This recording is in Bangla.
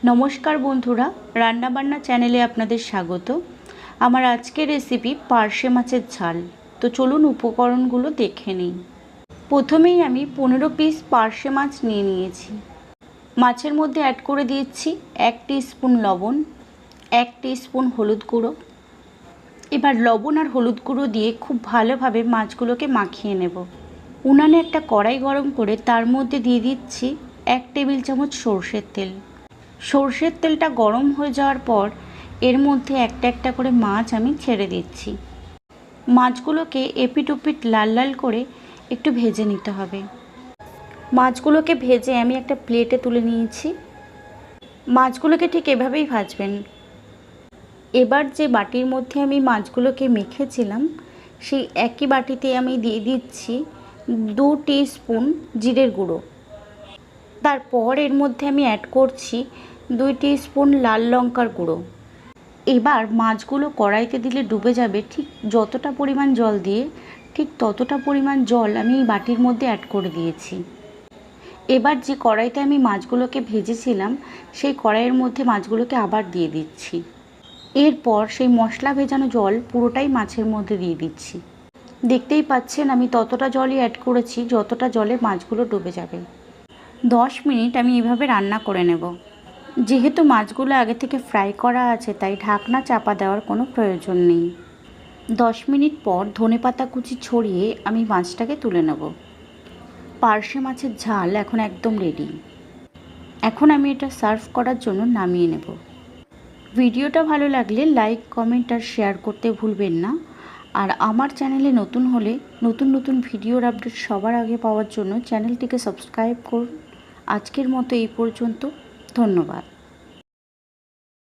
नमस्कार बंधुरा रान्ना बान्ना चैनेले आपनादेर स्वागत। आमार आजकेर रेसिपि पार्शे माछेर झाल। तो चलुन उपकरणगुलो देखे निই। प्रथमेই आमी 15 पिस पार्शे माछ निये निয়েছি। माछेर मध्य ऐड करे दिয়েছি 1 टीस्पुन लवण, 1 टीस्पुन हलुद गुঁড়ো। एबार लवण और हलुद गुঁড়ো दिए खूब भालोभाবে माछगुलोके माखिয়ে नेब। उनाने एक कड़ाई गरम करे तार मध्य दिए दिচ্ছি 1 टेबिल चामच सर्षेर तेल। सर्षेर तेलटा गरम हो जाओयार पर एर मध्य एकटा एकटा करे माछ आमी छेड़े दिচ্ছি। माछगुलोके एपिट ओपिट लाल लाल करे एकटु भेजे निते हबे। माछगुलोके भेजे आमी एकटा प्लेटे तुले निয়েছি। माछगुलोके ठीक एभाবেই भाजবেন। एबार जे बाटिर मध्य आमी माछगुलोके मेखेছিলাম সেই একই বাটিতে আমি দিয়ে দিচ্ছি 2 टीस्पुन জিরের গুঁড়ো। তারপর এর মধ্যে আমি অ্যাড করছি 2 टीस्पुन লাল লঙ্কার গুঁড়ো। এবার মাছগুলো কড়াইতে দিলে ডুবে যাবে ঠিক যতটা পরিমাণ জল দিয়ে ঠিক ততটা পরিমাণ জল আমি এই বাটির মধ্যে অ্যাড করে দিয়েছি। এবার যে কড়াইতে আমি মাছগুলোকে ভেজেছিলাম সেই কড়াইয়ের মধ্যে মাছগুলোকে আবার দিয়ে দিচ্ছি। এরপর সেই মশলা ভেজানো জল পুরোটাই মাছের মধ্যে দিয়ে দিচ্ছি। দেখতেই পাচ্ছেন আমি ততটা জলই অ্যাড করেছি যতটা জলে মাছগুলো ডুবে যাবে। 10 মিনিট আমি এইভাবে রান্না করে নেব। যেহেতু মাছগুলো আগে থেকে ফ্রাই করা আছে তাই ঢাকনা চাপা দেওয়ার কোনো প্রয়োজন নেই। 10 মিনিট পর ধনেপাতা কুচি ছড়িয়ে আমি মাছটাকে তুলে নেব। পার্শে মাছের ঝাল এখন একদম রেডি। এখন আমি এটা সার্ভ করার জন্য নামিয়ে নেব। ভিডিওটা ভালো লাগলে লাইক কমেন্ট আর শেয়ার করতে ভুলবেন না। আর আমার চ্যানেলে নতুন হলে নতুন নতুন ভিডিওর আপডেট সবার আগে পাওয়ার জন্য চ্যানেলটিকে সাবস্ক্রাইব করুন। আজকের মতো এই পর্যন্ত। ধন্যবাদ।